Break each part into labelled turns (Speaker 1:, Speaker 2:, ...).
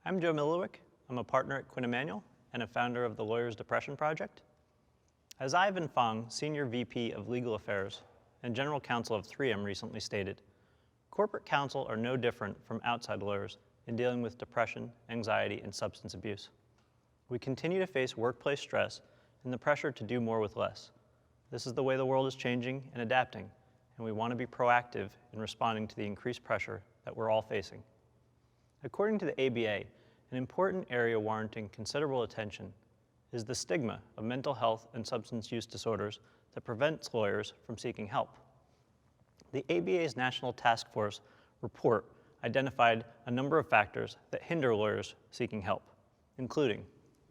Speaker 1: I'm Joe Miliwick. I'm a partner at Quinn Emanuel and a founder of the Lawyers Depression Project. As Ivan Fong, Senior VP of Legal Affairs and General Counsel of 3M recently stated, corporate counsel are no different from outside lawyers in dealing with depression, anxiety, and substance abuse. We continue to face workplace stress and the pressure to do more with less. This is the way the world is changing and adapting, and we want to be proactive in responding to the increased pressure that we're all facing. According to the ABA, an important area warranting considerable attention is the stigma of mental health and substance use disorders that prevents lawyers from seeking help. The ABA's National Task Force report identified a number of factors that hinder lawyers seeking help, including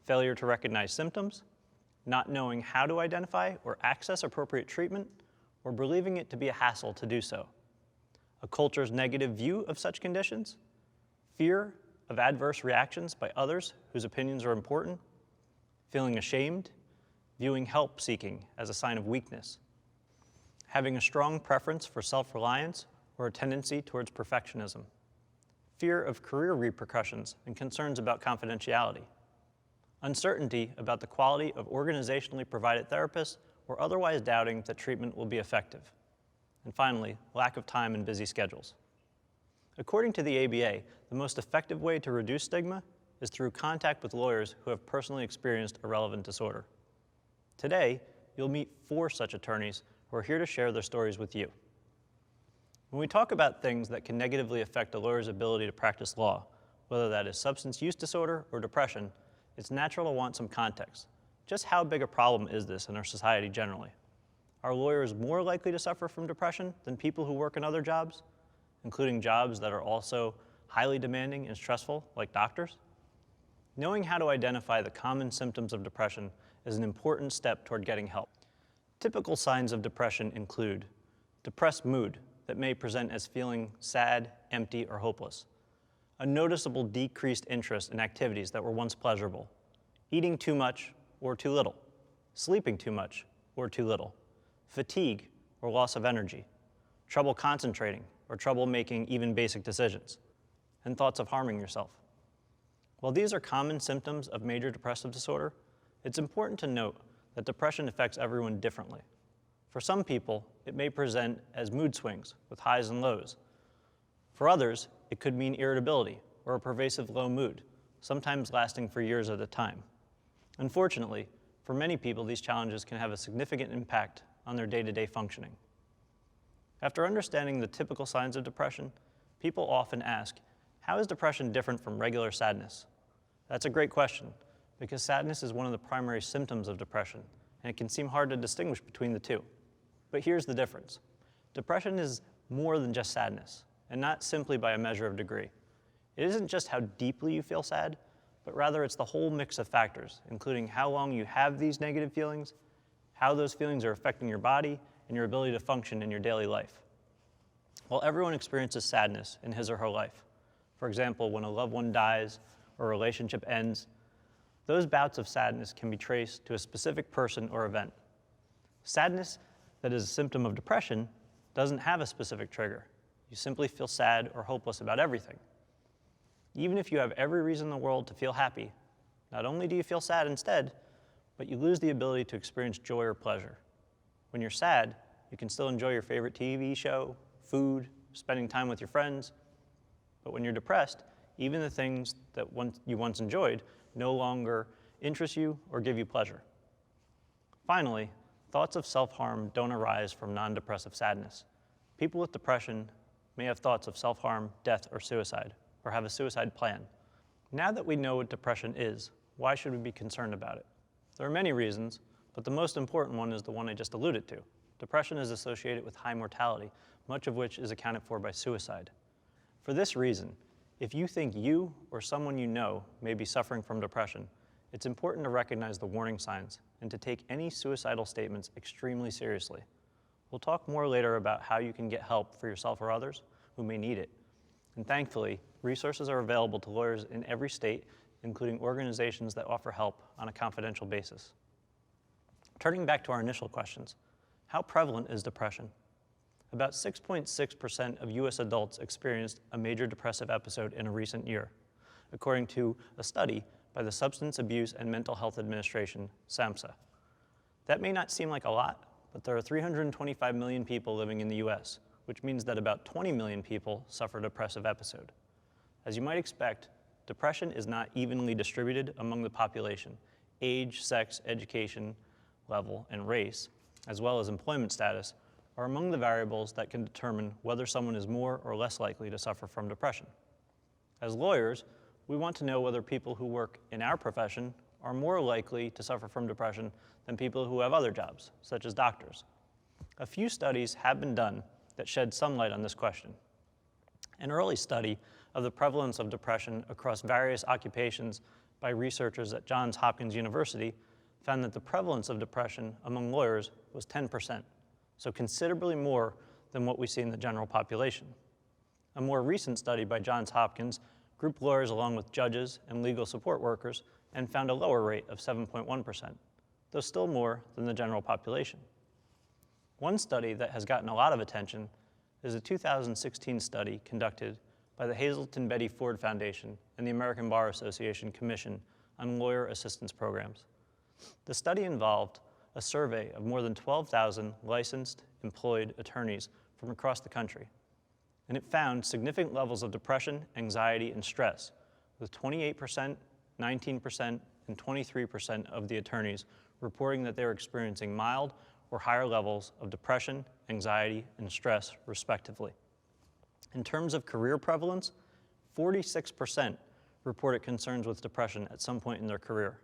Speaker 1: failure to recognize symptoms, not knowing how to identify or access appropriate treatment, or believing it to be a hassle to do so, a culture's negative view of such conditions, fear of adverse reactions by others whose opinions are important, feeling ashamed, viewing help seeking as a sign of weakness, having a strong preference for self-reliance or a tendency towards perfectionism, fear of career repercussions and concerns about confidentiality, uncertainty about the quality of organizationally provided therapists or otherwise doubting that treatment will be effective, and finally, lack of time and busy schedules. According to the ABA, the most effective way to reduce stigma is through contact with lawyers who have personally experienced a relevant disorder. Today, you'll meet 4 such attorneys who are here to share their stories with you. When we talk about things that can negatively affect a lawyer's ability to practice law, whether that is substance use disorder or depression, it's natural to want some context. Just how big a problem is this in our society generally? Are lawyers more likely to suffer from depression than people who work in other jobs, including jobs that are also highly demanding and stressful, like doctors? Knowing how to identify the common symptoms of depression is an important step toward getting help. Typical signs of depression include depressed mood that may present as feeling sad, empty, or hopeless, a noticeable decreased interest in activities that were once pleasurable, eating too much or too little, sleeping too much or too little, fatigue or loss of energy, trouble concentrating or trouble making even basic decisions, and thoughts of harming yourself. While these are common symptoms of major depressive disorder, it's important to note that depression affects everyone differently. For some people, it may present as mood swings with highs and lows. For others, it could mean irritability or a pervasive low mood, sometimes lasting for years at a time. Unfortunately, for many people, these challenges can have a significant impact on their day-to-day functioning. After understanding the typical signs of depression, people often ask, how is depression different from regular sadness? That's a great question, because sadness is one of the primary symptoms of depression, and it can seem hard to distinguish between the two. But here's the difference. Depression is more than just sadness, and not simply by a measure of degree. It isn't just how deeply you feel sad, but rather it's the whole mix of factors, including how long you have these negative feelings, how those feelings are affecting your body, and your ability to function in your daily life. While everyone experiences sadness in his or her life, for example, when a loved one dies or a relationship ends, those bouts of sadness can be traced to a specific person or event. Sadness that is a symptom of depression doesn't have a specific trigger. You simply feel sad or hopeless about everything. Even if you have every reason in the world to feel happy, not only do you feel sad instead, but you lose the ability to experience joy or pleasure. When you're sad, you can still enjoy your favorite TV show, food, spending time with your friends. But when you're depressed, even the things that you once enjoyed no longer interest you or give you pleasure. Finally, thoughts of self-harm don't arise from non-depressive sadness. People with depression may have thoughts of self-harm, death, or suicide, or have a suicide plan. Now that we know what depression is, why should we be concerned about it? There are many reasons, but the most important one is the one I just alluded to. Depression is associated with high mortality, much of which is accounted for by suicide. For this reason, if you think you or someone you know may be suffering from depression, it's important to recognize the warning signs and to take any suicidal statements extremely seriously. We'll talk more later about how you can get help for yourself or others who may need it. And thankfully, resources are available to lawyers in every state, including organizations that offer help on a confidential basis. Turning back to our initial questions, how prevalent is depression? About 6.6% of US adults experienced a major depressive episode in a recent year. according to a study by the Substance Abuse and Mental Health Administration, SAMHSA. That may not seem like a lot, but there are 325 million people living in the US, which means that about 20 million people suffer a depressive episode. As you might expect, depression is not evenly distributed among the population. Age, sex, education level, and race, as well as employment status, are among the variables that can determine whether someone is more or less likely to suffer from depression. As lawyers, we want to know whether people who work in our profession are more likely to suffer from depression than people who have other jobs, such as doctors. A few studies have been done that shed some light on this question. An early study of the prevalence of depression across various occupations by researchers at Johns Hopkins University found that the prevalence of depression among lawyers was 10%, so considerably more than what we see in the general population. A more recent study by Johns Hopkins grouped lawyers along with judges and legal support workers and found a lower rate of 7.1%, though still more than the general population. One study that has gotten a lot of attention is a 2016 study conducted by the Hazelton Betty Ford Foundation and the American Bar Association Commission on Lawyer Assistance Programs. The study involved a survey of more than 12,000 licensed, employed attorneys from across the country, and it found significant levels of depression, anxiety, and stress, with 28%, 19%, and 23% of the attorneys reporting that they were experiencing mild or higher levels of depression, anxiety, and stress, respectively. In terms of career prevalence, 46% reported concerns with depression at some point in their career.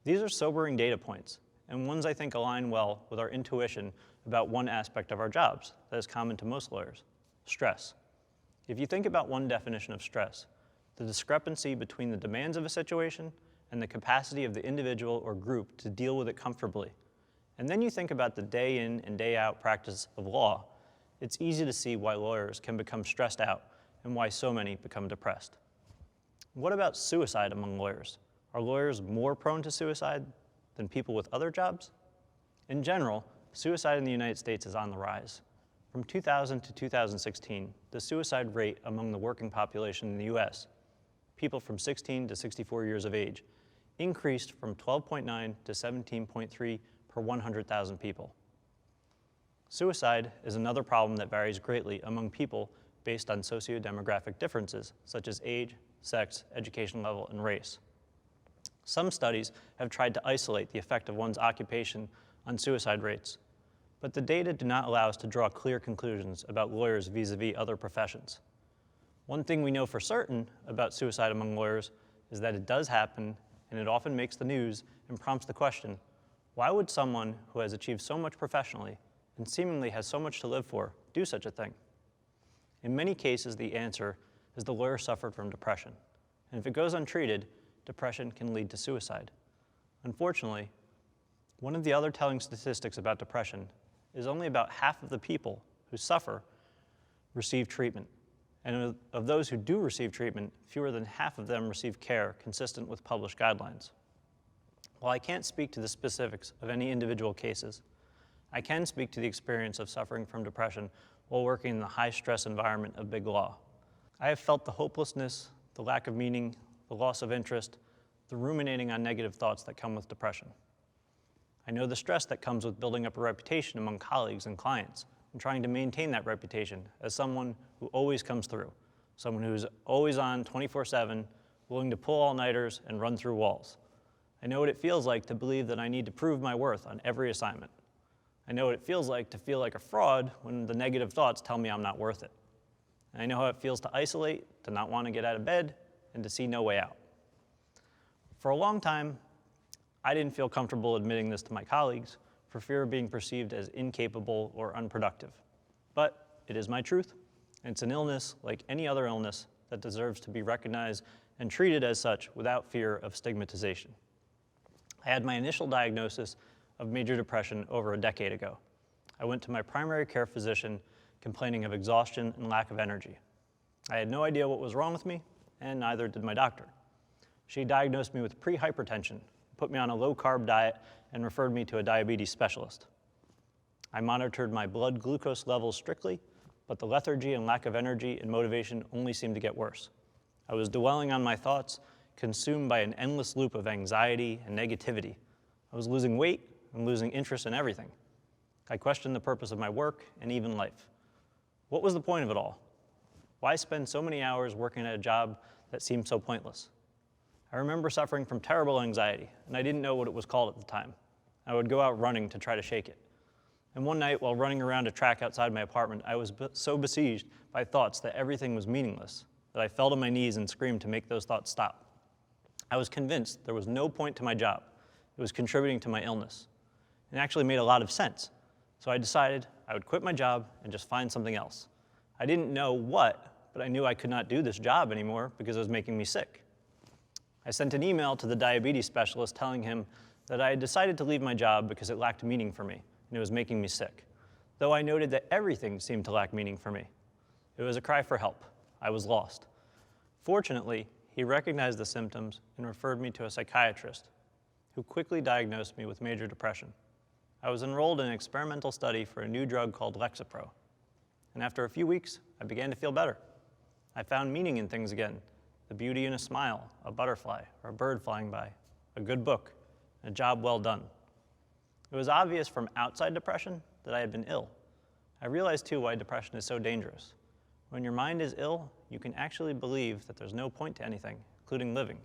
Speaker 1: These are sobering data points, and ones I think align well with our intuition about one aspect of our jobs that is common to most lawyers: stress. If you think about one definition of stress, the discrepancy between the demands of a situation and the capacity of the individual or group to deal with it comfortably, and then you think about the day in and day out practice of law, it's easy to see why lawyers can become stressed out and why so many become depressed. What about suicide among lawyers? Are lawyers more prone to suicide than people with other jobs? In general, suicide in the United States is on the rise. From 2000 to 2016, the suicide rate among the working population in the US, people from 16 to 64 years of age, increased from 12.9 to 17.3 per 100,000 people. Suicide is another problem that varies greatly among people based on socio-demographic differences, such as age, sex, education level, and race. Some studies have tried to isolate the effect of one's occupation on suicide rates, but the data do not allow us to draw clear conclusions about lawyers vis-a-vis other professions. One thing we know for certain about suicide among lawyers is that it does happen, and it often makes the news and prompts the question, why would someone who has achieved so much professionally and seemingly has so much to live for do such a thing? In many cases, the answer is the lawyer suffered from depression, and if it goes untreated, depression can lead to suicide. Unfortunately, one of the other telling statistics about depression is only about half of the people who suffer receive treatment. And of those who do receive treatment, fewer than half of them receive care consistent with published guidelines. While I can't speak to the specifics of any individual cases, I can speak to the experience of suffering from depression while working in the high-stress environment of big law. I have felt the hopelessness, the lack of meaning, the loss of interest, the ruminating on negative thoughts that come with depression. I know the stress that comes with building up a reputation among colleagues and clients and trying to maintain that reputation as someone who always comes through, someone who's always on 24/7, willing to pull all-nighters and run through walls. I know what it feels like to believe that I need to prove my worth on every assignment. I know what it feels like to feel like a fraud when the negative thoughts tell me I'm not worth it. And I know how it feels to isolate, to not want to get out of bed, and to see no way out. For a long time, I didn't feel comfortable admitting this to my colleagues for fear of being perceived as incapable or unproductive. But it is my truth, and it's an illness like any other illness that deserves to be recognized and treated as such without fear of stigmatization. I had my initial diagnosis of major depression over a decade ago. I went to my primary care physician complaining of exhaustion and lack of energy. I had no idea what was wrong with me, and neither did my doctor. She diagnosed me with pre-hypertension, put me on a low-carb diet, and referred me to a diabetes specialist. I monitored my blood glucose levels strictly, but the lethargy and lack of energy and motivation only seemed to get worse. I was dwelling on my thoughts, consumed by an endless loop of anxiety and negativity. I was losing weight and losing interest in everything. I questioned the purpose of my work and even life. What was the point of it all? Why spend so many hours working at a job that seemed so pointless? I remember suffering from terrible anxiety, and I didn't know what it was called at the time. I would go out running to try to shake it. And one night, while running around a track outside my apartment, I was so besieged by thoughts that everything was meaningless that I fell to my knees and screamed to make those thoughts stop. I was convinced there was no point to my job. It was contributing to my illness. It actually made a lot of sense. So I decided I would quit my job and just find something else. I didn't know what, but I knew I could not do this job anymore because it was making me sick. I sent an email to the diabetes specialist telling him that I had decided to leave my job because it lacked meaning for me and it was making me sick, though I noted that everything seemed to lack meaning for me. It was a cry for help. I was lost. Fortunately, he recognized the symptoms and referred me to a psychiatrist who quickly diagnosed me with major depression. I was enrolled in an experimental study for a new drug called Lexapro, and after a few weeks, I began to feel better. I found meaning in things again, the beauty in a smile, a butterfly, or a bird flying by, a good book, and a job well done. It was obvious from outside depression that I had been ill. I realized too why depression is so dangerous. When your mind is ill, you can actually believe that there's no point to anything, including living.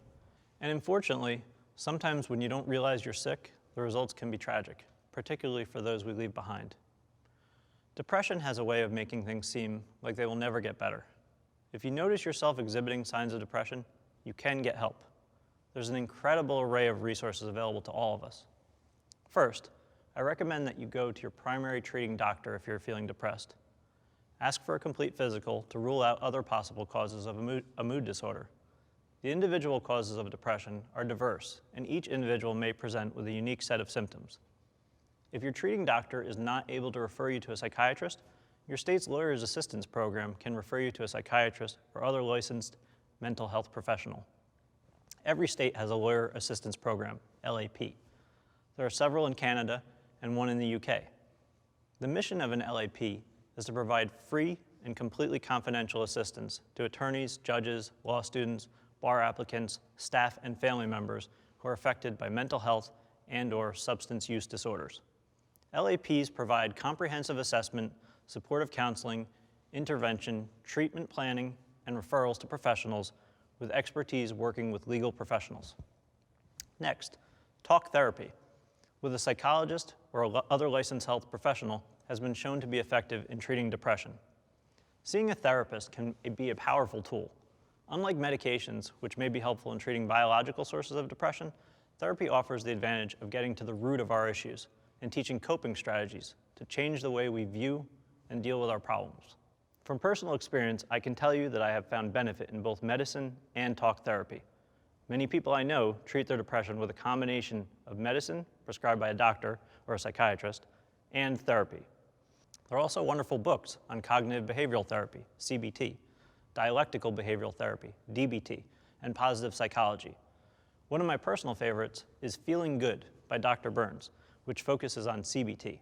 Speaker 1: And unfortunately, sometimes when you don't realize you're sick, the results can be tragic, particularly for those we leave behind. Depression has a way of making things seem like they will never get better. If you notice yourself exhibiting signs of depression, you can get help. There's an incredible array of resources available to all of us. First, I recommend that you go to your primary treating doctor if you're feeling depressed. Ask for a complete physical to rule out other possible causes of a mood disorder. The individual causes of depression are diverse, and each individual may present with a unique set of symptoms. If your treating doctor is not able to refer you to a psychiatrist, your state's Lawyer's Assistance Program can refer you to a psychiatrist or other licensed mental health professional. Every state has a Lawyer Assistance Program, LAP. There are several in Canada and one in the UK. The mission of an LAP is to provide free and completely confidential assistance to attorneys, judges, law students, bar applicants, staff, and family members who are affected by mental health and/or substance use disorders. LAPs provide comprehensive assessment, supportive counseling, intervention, treatment planning, and referrals to professionals with expertise working with legal professionals. Next, talk therapy with a psychologist or other licensed health professional has been shown to be effective in treating depression. Seeing a therapist can be a powerful tool. Unlike medications, which may be helpful in treating biological sources of depression, therapy offers the advantage of getting to the root of our issues and teaching coping strategies to change the way we view and deal with our problems. From personal experience, I can tell you that I have found benefit in both medicine and talk therapy. Many people I know treat their depression with a combination of medicine, prescribed by a doctor or a psychiatrist, and therapy. There are also wonderful books on cognitive behavioral therapy, CBT, dialectical behavioral therapy, DBT, and positive psychology. One of my personal favorites is Feeling Good by Dr. Burns, which focuses on CBT.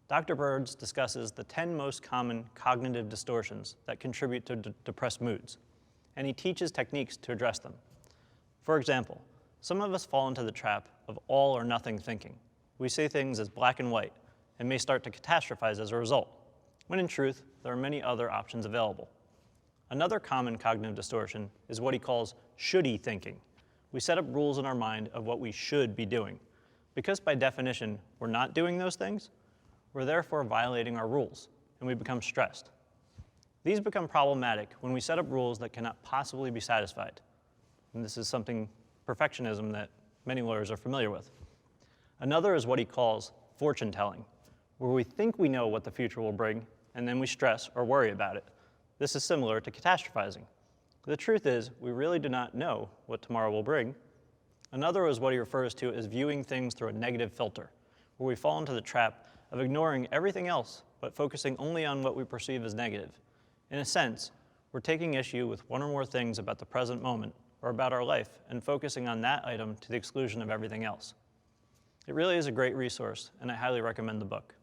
Speaker 1: Dr. Burns discusses the 10 most common cognitive distortions that contribute to depressed moods, and he teaches techniques to address them. For example, some of us fall into the trap of all or nothing thinking. We see things as black and white and may start to catastrophize as a result, when in truth, there are many other options available. Another common cognitive distortion is what he calls shouldy thinking. We set up rules in our mind of what we should be doing. Because by definition, we're not doing those things, we're therefore violating our rules, and we become stressed. These become problematic when we set up rules that cannot possibly be satisfied. And this is something, perfectionism, that many lawyers are familiar with. Another is what he calls fortune telling, where we think we know what the future will bring, and then we stress or worry about it. This is similar to catastrophizing. The truth is, we really do not know what tomorrow will bring. Another is what he refers to as viewing things through a negative filter, where we fall into the trap of ignoring everything else, but focusing only on what we perceive as negative. In a sense, we're taking issue with one or more things about the present moment or about our life and focusing on that item to the exclusion of everything else. It really is a great resource, and I highly recommend the book.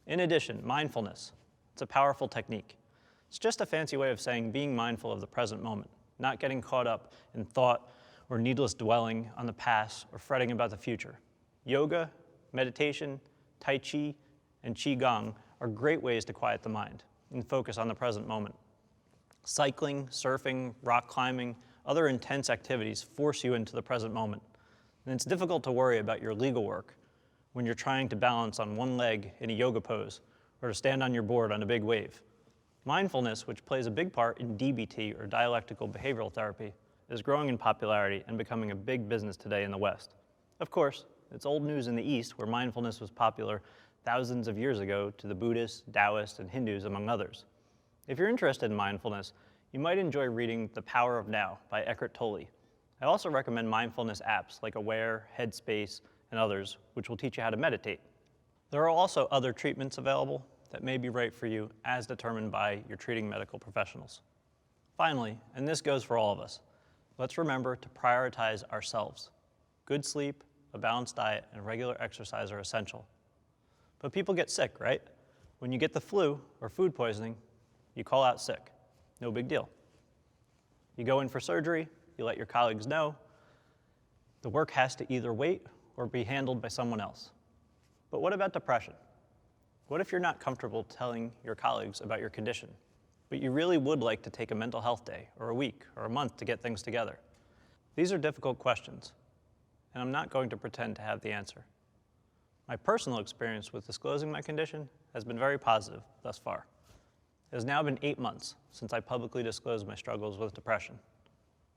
Speaker 1: In addition, mindfulness. It's a powerful technique. It's just a fancy way of saying being mindful of the present moment, not getting caught up in thought or needless dwelling on the past or fretting about the future. Yoga, meditation, Tai Chi, and Qigong are great ways to quiet the mind and focus on the present moment. Cycling, surfing, rock climbing, other intense activities force you into the present moment. And it's difficult to worry about your legal work when you're trying to balance on one leg in a yoga pose or to stand on your board on a big wave. Mindfulness, which plays a big part in DBT or dialectical behavioral therapy, is growing in popularity and becoming a big business today in the West. Of course, it's old news in the East, where mindfulness was popular thousands of years ago to the Buddhists, Taoists, and Hindus, among others. If you're interested in mindfulness, you might enjoy reading The Power of Now by Eckhart Tolle. I also recommend mindfulness apps like Aware, Headspace, and others, which will teach you how to meditate. There are also other treatments available that may be right for you as determined by your treating medical professionals. Finally, and this goes for all of us, let's remember to prioritize ourselves. Good sleep, a balanced diet, and regular exercise are essential. But people get sick, right? When you get the flu or food poisoning, you call out sick. No big deal. You go in for surgery, you let your colleagues know. The work has to either wait or be handled by someone else. But what about depression? What if you're not comfortable telling your colleagues about your condition, but you really would like to take a mental health day or a week or a month to get things together? These are difficult questions, and I'm not going to pretend to have the answer. My personal experience with disclosing my condition has been very positive thus far. It has now been 8 months since I publicly disclosed my struggles with depression.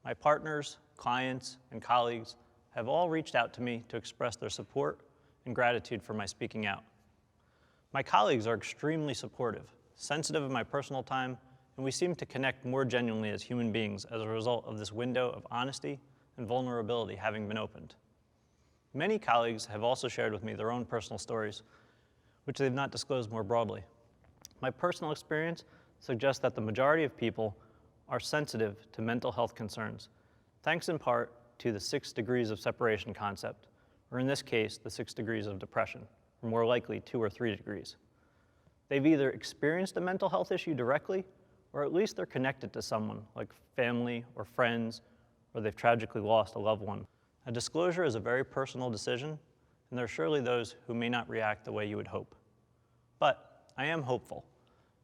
Speaker 1: My partners, clients, and colleagues have all reached out to me to express their support and gratitude for my speaking out. My colleagues are extremely supportive, sensitive of my personal time, and we seem to connect more genuinely as human beings as a result of this window of honesty and vulnerability having been opened. Many colleagues have also shared with me their own personal stories, which they've not disclosed more broadly. My personal experience suggests that the majority of people are sensitive to mental health concerns, thanks in part to the 6 degrees of separation concept, or in this case, the 6 degrees of depression, or more likely 2 or 3 degrees. They've either experienced a mental health issue directly, or at least they're connected to someone, like family or friends, or they've tragically lost a loved one. A disclosure is a very personal decision, and there are surely those who may not react the way you would hope. But I am hopeful.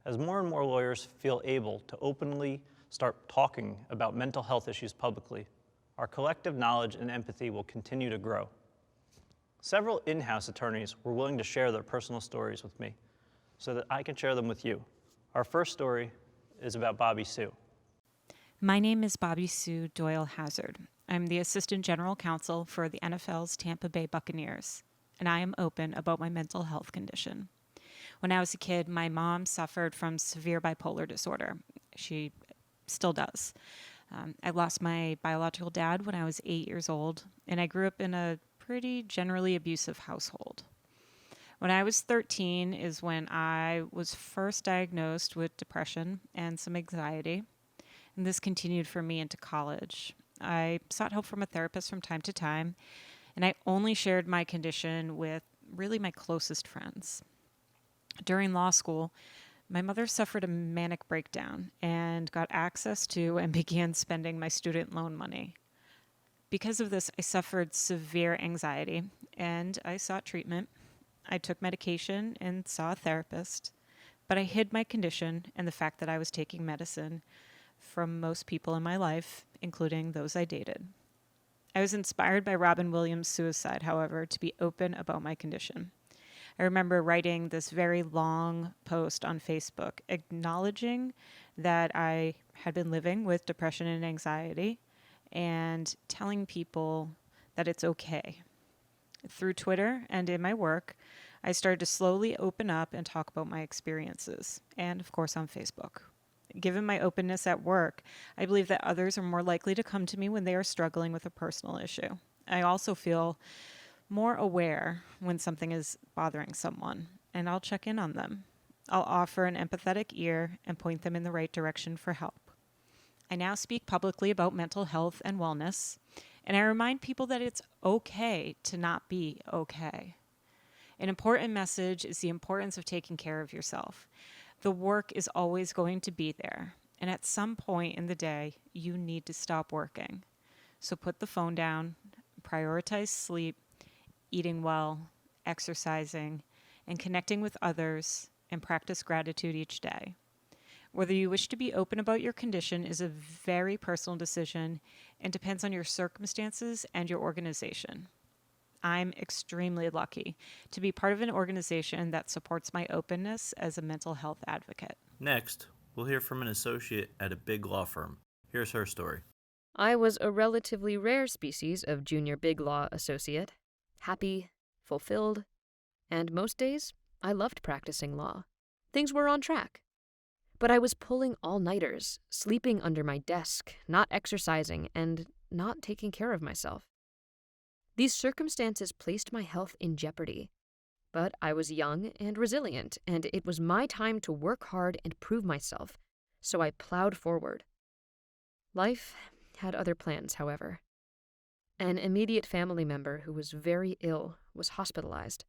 Speaker 1: As more and more lawyers feel able to openly start talking about mental health issues publicly, our collective knowledge and empathy will continue to grow. Several in-house attorneys were willing to share their personal stories with me so that I can share them with you. Our first story is about Bobby Sue.
Speaker 2: My name is Bobby Sue Doyle Hazard. I'm the Assistant General Counsel for the NFL's Tampa Bay Buccaneers, and I am open about my mental health condition. When I was a kid, my mom suffered from severe bipolar disorder. She still does. I lost my biological dad when I was 8 years old, and I grew up in a pretty generally abusive household. When I was 13 is when I was first diagnosed with depression and some anxiety, and this continued for me into college. I sought help from a therapist from time to time, and I only shared my condition with really my closest friends. During law school, my mother suffered a manic breakdown and got access to and began spending my student loan money. Because of this, I suffered severe anxiety, and I sought treatment. I took medication and saw a therapist, but I hid my condition and the fact that I was taking medicine from most people in my life, including those I dated. I was inspired by Robin Williams' suicide, however, to be open about my condition. I remember writing this very long post on Facebook acknowledging that I had been living with depression and anxiety and telling people that it's okay. Through Twitter and in my work, I started to slowly open up and talk about my experiences, and of course on Facebook. Given my openness at work, I believe that others are more likely to come to me when they are struggling with a personal issue. I also feel more aware when something is bothering someone, and I'll check in on them. I'll offer an empathetic ear and point them in the right direction for help. I now speak publicly about mental health and wellness, and I remind people that it's okay to not be okay. An important message is the importance of taking care of yourself. The work is always going to be there, And at some point in the day, you need to stop working. So put the phone down, prioritize sleep, eating well, exercising, and connecting with others, and practice gratitude each day. Whether you wish to be open about your condition is a very personal decision and depends on your circumstances and your organization. I'm extremely lucky to be part of an organization that supports my openness as a mental health advocate.
Speaker 3: Next, we'll hear from an associate at a big law firm. Here's her story.
Speaker 4: I was a relatively rare species of junior big law associate, happy, fulfilled, and most days I loved practicing law. Things were on track. But I was pulling all-nighters, sleeping under my desk, not exercising, and not taking care of myself. These circumstances placed my health in jeopardy. But I was young and resilient, and it was my time to work hard and prove myself, so I plowed forward. Life had other plans, however. An immediate family member who was very ill was hospitalized.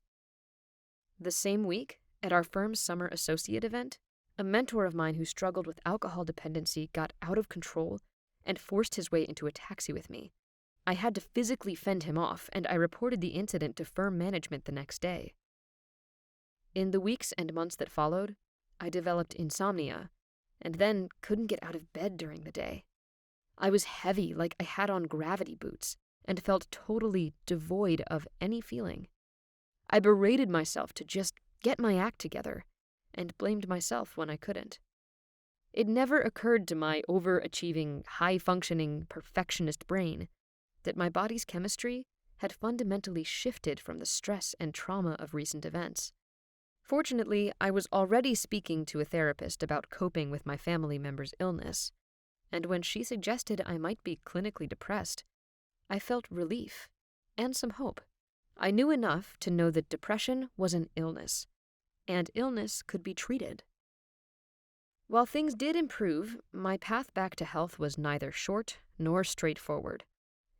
Speaker 4: The same week, at our firm's summer associate event, a mentor of mine who struggled with alcohol dependency got out of control and forced his way into a taxi with me. I had to physically fend him off, and I reported the incident to firm management the next day. In the weeks and months that followed, I developed insomnia, and then couldn't get out of bed during the day. I was heavy, like I had on gravity boots, and felt totally devoid of any feeling. I berated myself to just get my act together, and blamed myself when I couldn't. It never occurred to my overachieving, high-functioning, perfectionist brain that my body's chemistry had fundamentally shifted from the stress and trauma of recent events. Fortunately, I was already speaking to a therapist about coping with my family member's illness, and when she suggested I might be clinically depressed, I felt relief and some hope. I knew enough to know that depression was an illness, and illness could be treated. While things did improve, my path back to health was neither short nor straightforward.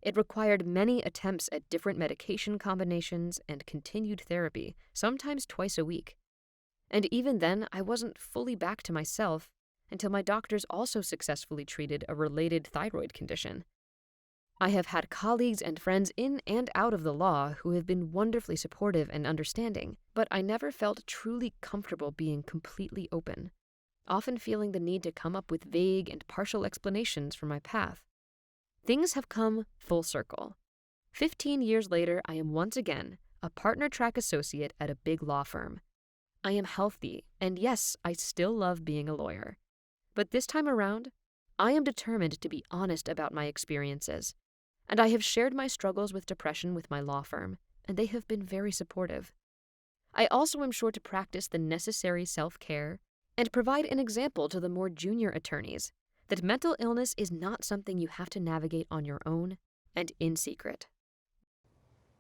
Speaker 4: It required many attempts at different medication combinations and continued therapy, sometimes twice a week. And even then, I wasn't fully back to myself until my doctors also successfully treated a related thyroid condition. I have had colleagues and friends in and out of the law who have been wonderfully supportive and understanding, but I never felt truly comfortable being completely open, often feeling the need to come up with vague and partial explanations for my path. Things have come full circle. 15 years later, I am once again a partner track associate at a big law firm. I am healthy, and yes, I still love being a lawyer. But this time around, I am determined to be honest about my experiences, and I have shared my struggles with depression with my law firm, and they have been very supportive. I also am sure to practice the necessary self-care and provide an example to the more junior attorneys that mental illness is not something you have to navigate on your own and in secret.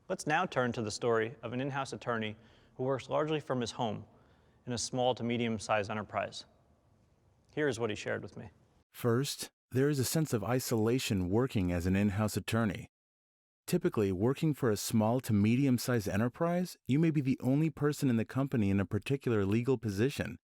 Speaker 1: Let's now turn to the story of an in-house attorney who works largely from his home in a small to medium-sized enterprise. Here is what he shared with me.
Speaker 5: First, there is a sense of isolation working as an in-house attorney. Typically, working for a small to medium-sized enterprise, you may be the only person in the company in a particular legal position.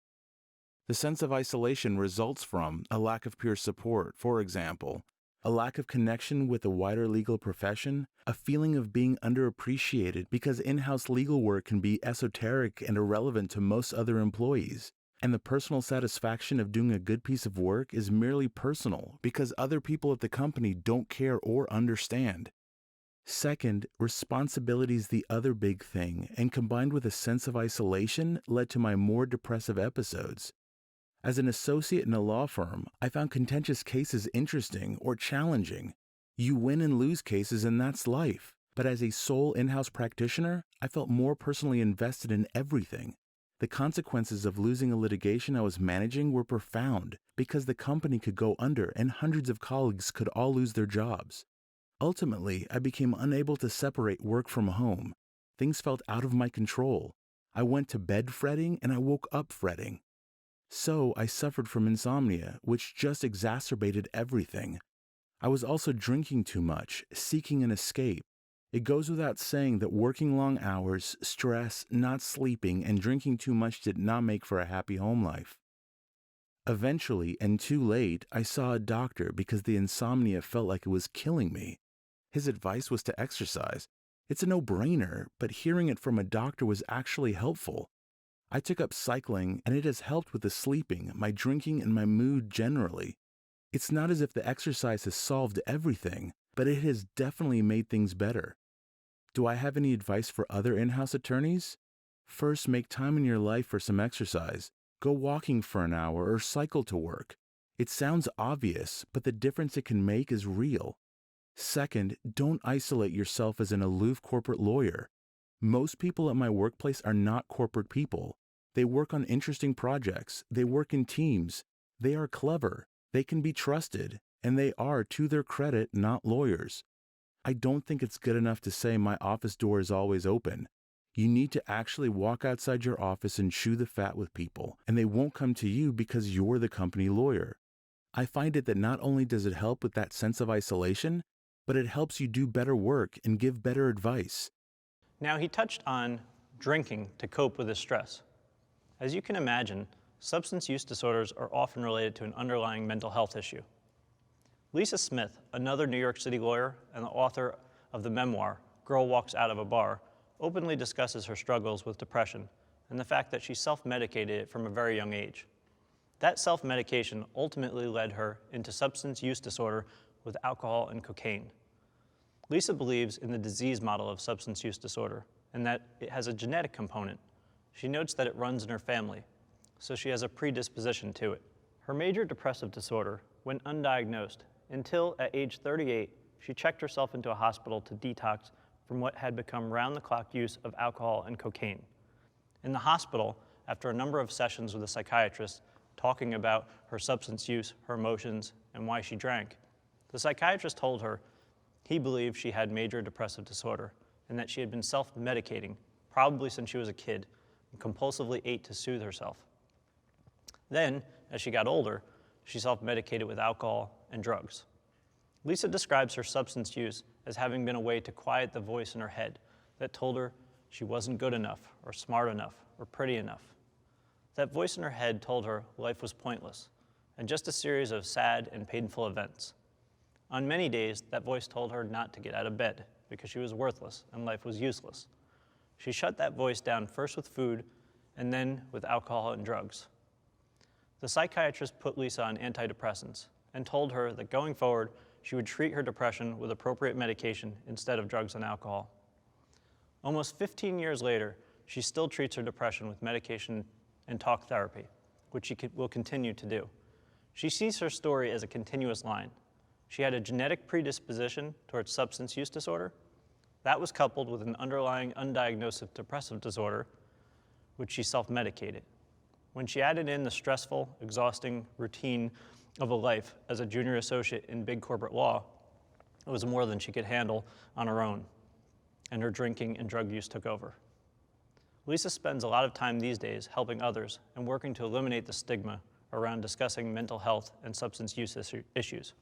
Speaker 5: The sense of isolation results from a lack of peer support, for example, a lack of connection with the wider legal profession, a feeling of being underappreciated because in-house legal work can be esoteric and irrelevant to most other employees, and the personal satisfaction of doing a good piece of work is merely personal because other people at the company don't care or understand. Second, responsibility is the other big thing, and combined with a sense of isolation led to my more depressive episodes. As an associate in a law firm, I found contentious cases interesting or challenging. You win and lose cases, and that's life. But as a sole in-house practitioner, I felt more personally invested in everything. The consequences of losing a litigation I was managing were profound because the company could go under and hundreds of colleagues could all lose their jobs. Ultimately, I became unable to separate work from home. Things felt out of my control. I went to bed fretting and I woke up fretting. So I suffered from insomnia, which just exacerbated everything. I was also drinking too much, seeking an escape. It goes without saying that working long hours, stress, not sleeping, and drinking too much did not make for a happy home life. Eventually, and too late, I saw a doctor because the insomnia felt like it was killing me. His advice was to exercise. It's a no-brainer, but hearing it from a doctor was actually helpful. I took up cycling, and it has helped with the sleeping, my drinking, and my mood generally. It's not as if the exercise has solved everything, but it has definitely made things better. Do I have any advice for other in-house attorneys? First, make time in your life for some exercise. Go walking for an hour or cycle to work. It sounds obvious, but the difference it can make is real. Second, don't isolate yourself as an aloof corporate lawyer. Most people at my workplace are not corporate people. They work on interesting projects. They work in teams. They are clever. They can be trusted. And they are, to their credit, not lawyers. I don't think it's good enough to say my office door is always open. You need to actually walk outside your office and chew the fat with people, and they won't come to you because you're the company lawyer. I find it that not only does it help with that sense of isolation, but it helps you do better work and give better advice.
Speaker 1: Now, he touched on drinking to cope with his stress. As you can imagine, substance use disorders are often related to an underlying mental health issue. Lisa Smith, another New York City lawyer and the author of the memoir, Girl Walks Out of a Bar, openly discusses her struggles with depression and the fact that she self-medicated it from a very young age. That self-medication ultimately led her into substance use disorder with alcohol and cocaine. Lisa believes in the disease model of substance use disorder and that it has a genetic component. She notes that it runs in her family, so she has a predisposition to it. Her major depressive disorder went undiagnosed until at age 38, she checked herself into a hospital to detox from what had become round-the-clock use of alcohol and cocaine. In the hospital, after a number of sessions with a psychiatrist talking about her substance use, her emotions, and why she drank, the psychiatrist told her he believed she had major depressive disorder and that she had been self-medicating, probably since she was a kid, and compulsively ate to soothe herself. Then, as she got older, she self-medicated with alcohol and drugs. Lisa describes her substance use as having been a way to quiet the voice in her head that told her she wasn't good enough or smart enough or pretty enough. That voice in her head told her life was pointless and just a series of sad and painful events. On many days, that voice told her not to get out of bed because she was worthless and life was useless. She shut that voice down first with food and then with alcohol and drugs. The psychiatrist put Lisa on antidepressants and told her that going forward, she would treat her depression with appropriate medication instead of drugs and alcohol. Almost 15 years later, she still treats her depression with medication and talk therapy, which she will continue to do. She sees her story as a continuous line. She had a genetic predisposition towards substance use disorder. That was coupled with an underlying undiagnosed depressive disorder, which she self-medicated. When she added in the stressful, exhausting routine of a life as a junior associate in big corporate law, it was more than she could handle on her own, and her drinking and drug use took over. Lisa spends a lot of time these days helping others and working to eliminate the stigma around discussing mental health and substance use issues.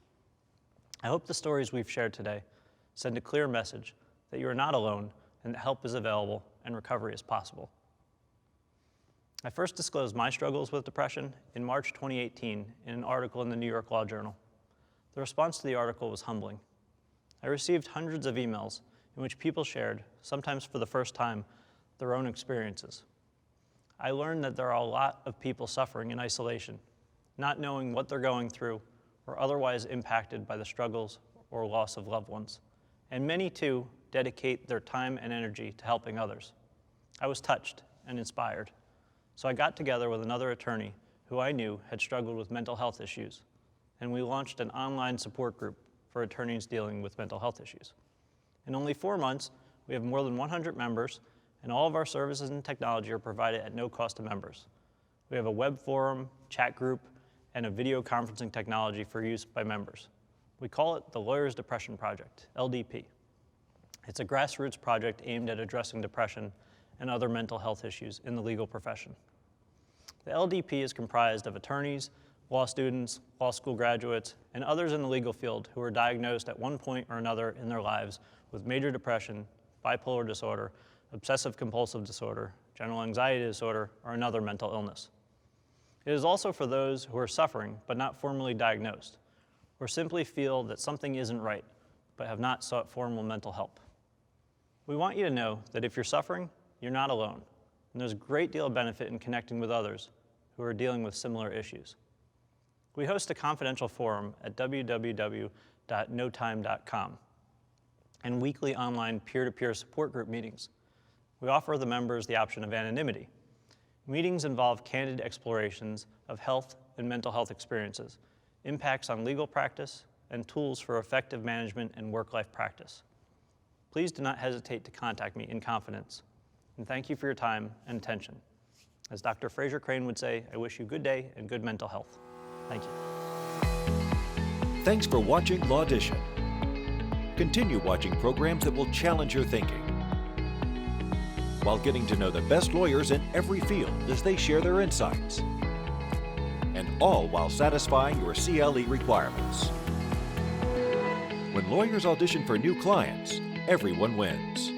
Speaker 1: I hope the stories we've shared today send a clear message that you are not alone and that help is available and recovery is possible. I first disclosed my struggles with depression in March 2018 in an article in the New York Law Journal. The response to the article was humbling. I received hundreds of emails in which people shared, sometimes for the first time, their own experiences. I learned that there are a lot of people suffering in isolation, not knowing what they're going through or otherwise impacted by the struggles or loss of loved ones. And many, too, dedicate their time and energy to helping others. I was touched and inspired. So I got together with another attorney who I knew had struggled with mental health issues, and we launched an online support group for attorneys dealing with mental health issues. In only 4 months, we have more than 100 members, and all of our services and technology are provided at no cost to members. We have a web forum, chat group, and a video conferencing technology for use by members. We call it the Lawyers Depression Project, LDP. It's a grassroots project aimed at addressing depression and other mental health issues in the legal profession. The LDP is comprised of attorneys, law students, law school graduates, and others in the legal field who are diagnosed at one point or another in their lives with major depression, bipolar disorder, obsessive compulsive disorder, general anxiety disorder, or another mental illness. It is also for those who are suffering but not formally diagnosed, or simply feel that something isn't right but have not sought formal mental help. We want you to know that if you're suffering, you're not alone, and there's a great deal of benefit in connecting with others who are dealing with similar issues. We host a confidential forum at www.notime.com and weekly online peer-to-peer support group meetings. We offer the members the option of anonymity. Meetings involve candid explorations of health and mental health experiences, impacts on legal practice, and tools for effective management and work-life practice. Please do not hesitate to contact me in confidence. And thank you for your time and attention. As Dr. Fraser Crane would say, I wish you good day and good mental health. Thank you.
Speaker 6: Thanks for watching Lawdition. Continue watching programs that will challenge your thinking, while getting to know the best lawyers in every field as they share their insights, and all while satisfying your CLE requirements. When lawyers audition for new clients, everyone wins.